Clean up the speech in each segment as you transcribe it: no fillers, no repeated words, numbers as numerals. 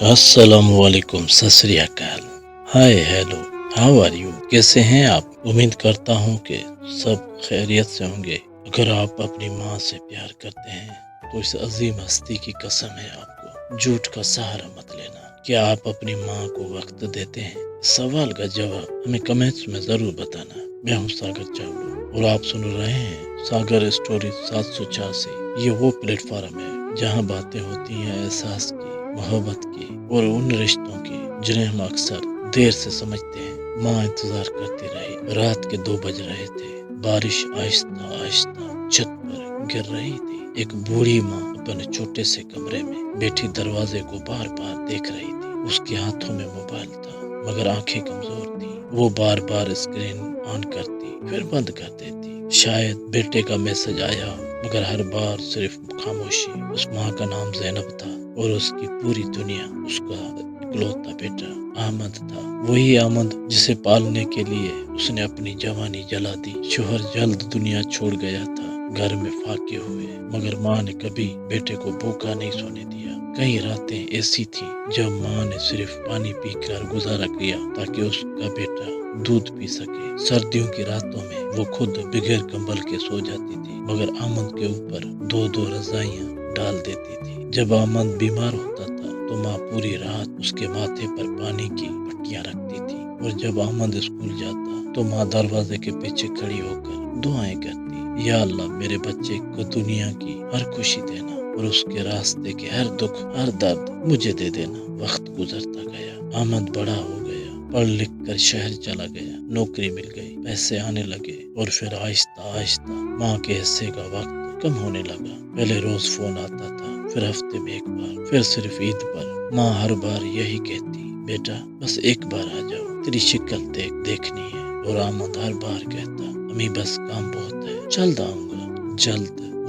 अस्सलामुअलैकुम, सत श्री अकाल। Hi hello, how are you? कैसे हैं आप? उम्मीद करता हूँ कि सब खैरियत से होंगे। अगर आप अपनी माँ से प्यार करते हैं तो इस अजीम हस्ती की कसम है आपको झूठ का सहारा मत लेना। क्या आप अपनी माँ को वक्त देते हैं? सवाल का जवाब हमें कमेंट्स में जरूर बताना। मैं हूँ सागर चावला और आप सुन रहे हैं सागर स्टोरी 786। ये वो प्लेटफॉर्म है जहाँ बातें होती हैं एहसास की, मोहब्बत की और उन रिश्तों की जिन्हें हम अक्सर देर से समझते हैं। माँ इंतजार करती रही। रात के 2 बज रहे थे। बारिश आहिस्ता आहिस्ता छत पर गिर रही थी। एक बूढ़ी माँ अपने छोटे से कमरे में बैठी दरवाजे को बार बार देख रही थी। उसके हाथों में मोबाइल था मगर आंखें कमजोर थी। वो बार बार स्क्रीन ऑन करती फिर बंद कर देती। शायद बेटे का मैसेज आया हो मगर हर बार सिर्फ खामोशी। उस माँ का नाम जैनब था और उसकी पूरी दुनिया उसका इकलौता बेटा अहमद था। वही अहमद जिसे पालने के लिए उसने अपनी जवानी जला दी। शोहर जल्द दुनिया छोड़ गया था। घर में फाके हुए मगर माँ ने कभी बेटे को भूखा नहीं सोने दिया। कई रातें ऐसी थी जब माँ ने सिर्फ पानी पीकर गुजारा किया ताकि उसका बेटा दूध पी सके। सर्दियों की रातों में वो खुद बगैर कंबल के सो जाती थी मगर अहमद के ऊपर 2-2 रजाइयां डाल देती थी। जब अहमद बीमार होता था तो माँ पूरी रात उसके माथे पर पानी की पट्टियां रखती थी और जब अहमद स्कूल जाता तो माँ दरवाजे के पीछे खड़ी होकर दुआएं करती, या अल्लाह मेरे बच्चे को दुनिया की हर खुशी देना और उसके रास्ते के हर दुख हर दर्द मुझे दे देना। वक्त गुजरता गया। अहमद बड़ा हो गया, पढ़ लिख कर शहर चला गया, नौकरी मिल गई, पैसे आने लगे और फिर आहिस्ता आहिस्ता माँ के हिस्से का वक्त कम होने लगा। पहले रोज फोन आता था, फिर हफ्ते में एक बार, फिर सिर्फ ईद पर। माँ हर बार यही कहती, बेटा बस एक बार आ जाओ, तेरी शक्ल देखनी है। और अहमद हर बार कहता, अम्मी बस काम बहुत है, जल्द आऊंगा।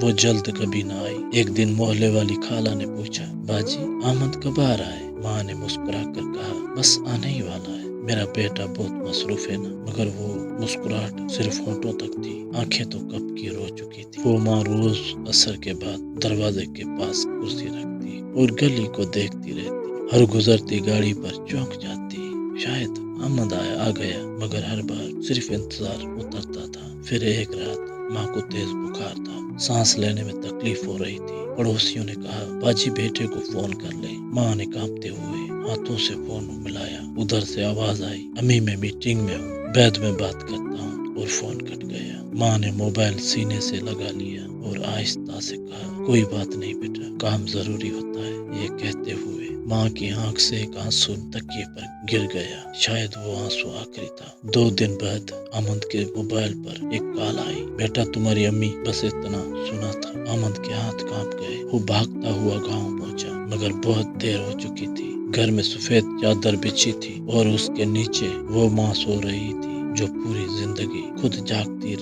वो जल्द कभी ना आई। एक दिन मोहल्ले वाली खाला ने पूछा, बाजी अहमद कब आ रहा है? माँ ने मुस्कुरा कर कहा, बस आने ही वाला है। मेरा बेटा बहुत मसरूफ है ना। मगर वो मुस्कुराहट सिर्फ होंठों तक थी, आंखें तो कब की रो चुकी थी। वो माँ रोज असर के बाद दरवाजे के पास कुर्सी रखती और गली को देखती रहती। हर गुजरती गाड़ी पर चौंक जाती, शायद अहमद आ गया। मगर हर बार सिर्फ इंतजार उतरता था। फिर एक रात माँ को तेज बुखार था, सांस लेने में तकलीफ हो रही थी। पड़ोसियों ने कहा, बाजी बेटे को फोन कर ले। माँ ने कांपते हुए हाथों से फोन मिलाया। उधर से आवाज आई, अम्मी मैं मीटिंग में हूँ, बाद में बात करता हूँ। और फोन कट गया। माँ ने मोबाइल सीने से लगा लिया और आहिस्ता से कहा, कोई बात नहीं बेटा, काम जरूरी होता है। ये कहते हुए माँ की आंख से एक आंसू तकिए पर गिर गया। शायद वो आंसू आखिरी था। 2 दिन बाद अहमद के मोबाइल पर एक कॉल आई, बेटा तुम्हारी अम्मी, बस इतना सुना था। अहमद के हाथ कांप गए। वो भागता हुआ गांव पहुंचा मगर बहुत देर हो चुकी थी। घर में सफेद चादर बिछी थी और उसके नीचे वो माँ सो रही थी जो पूरी जिंदगी खुद जागती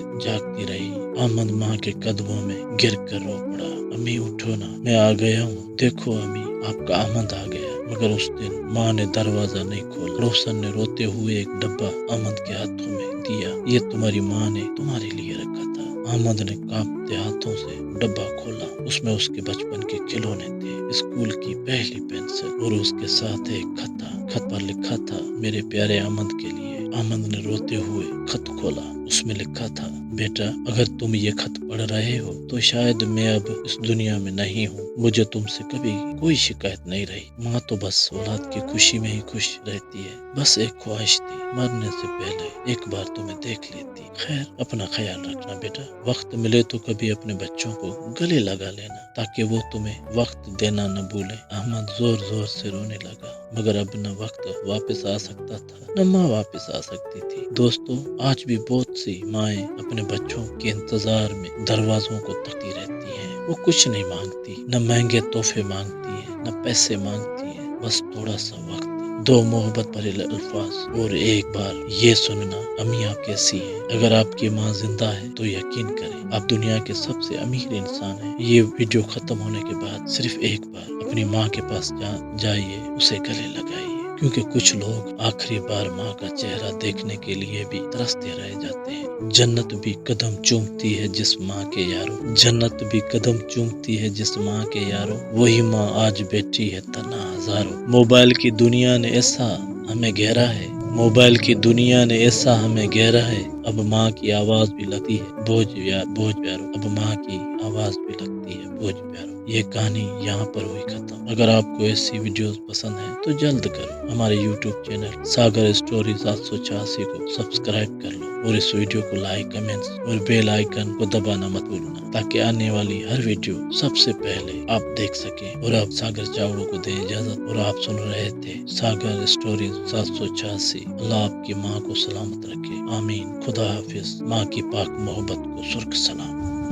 रही। अहमद माँ के कदमों में गिर कर रो पड़ा, अम्मी उठो ना, मैं आ गया हूँ, देखो अम्मी आपका अहमद आ गया। मगर उस दिन माँ ने दरवाजा नहीं खोला। रोशन ने रोते हुए एक डब्बा अहमद के हाथों में दिया, ये तुम्हारी माँ ने तुम्हारे लिए रखा था। अहमद ने कांपते हाथों से डब्बा खोला। उसमें उसके बचपन के खिलौने थे, स्कूल की पहली पेंसिल और उसके साथ एक खत था। खत पर लिखा था, मेरे प्यारे अहमद के लिए। अहमद ने रोते हुए खत खोला। उसमें लिखा था, बेटा अगर तुम ये खत पढ़ रहे हो तो शायद मैं अब इस दुनिया में नहीं हूँ। मुझे तुमसे कभी कोई शिकायत नहीं रही। माँ तो बस औलाद की खुशी में ही खुश रहती है। बस एक ख्वाहिश थी, मरने से पहले एक बार तुम्हें देख लेती। खैर अपना ख्याल रखना बेटा। वक्त मिले तो कभी अपने बच्चों को गले लगा लेना ताकि वो तुम्हें वक्त देना न भूले। अहमद जोर जोर से रोने लगा मगर अब न वक्त वापस आ सकता था न माँ वापस आ सकती थी। दोस्तों आज भी बहुत सी माएँ अपने बच्चों के इंतजार में दरवाजों को तकती रहती हैं। वो कुछ नहीं मांगती, न महंगे तोहफे मांगती है, न पैसे मांगती है, बस थोड़ा सा वक्त, 2 मोहब्बत भरे अल्फाज और एक बार ये सुनना, अम्मी आप कैसी हैं। अगर आपकी माँ जिंदा है तो यकीन करें आप दुनिया के सबसे अमीर इंसान हैं। ये वीडियो खत्म होने के बाद सिर्फ एक बार अपनी माँ के पास जाइए, उसे गले लगाइए। کیونکہ کچھ لوگ آخری بار ماں کا چہرہ دیکھنے کے لیے بھی ترستے رہ جاتے ہیں۔ جنت بھی قدم چومتی ہے جس ماں کے یارو، جنت بھی قدم چومتی ہے جس ماں کے یارو، وہی ماں آج بیٹھی ہے تنہا ہزاروں۔ موبائل کی دنیا نے ایسا ہمیں گھیرا ہے، موبائل کی دنیا نے ایسا ہمیں گھیرا ہے، اب ماں کی آواز بھی لگتی ہے بوجھ پیارو، اب ماں کی آواز بھی لگتی ہے بوجھ پیارو۔ یہ کہانی یہاں پر ہوئی ختم۔ اگر آپ کو ایسی ویڈیوز پسند ہیں تو جلد کرو ہمارے یوٹیوب چینل ساگر اسٹوری 786 کو سبسکرائب کر لو، اور اس ویڈیو کو لائک، کمنٹس اور بیل آئیکن کو دبانا مت بھولنا، تاکہ آنے والی ہر ویڈیو سب سے پہلے آپ دیکھ سکیں۔ اور آپ ساگر چاوڑوں کو دیں اجازت، اور آپ سن رہے تھے ساگر اسٹوری 786۔ اللہ آپ کی ماں کو سلامت رکھے، آمین۔ خدا حافظ۔ ماں کی پاک محبت کو سرخ سلام۔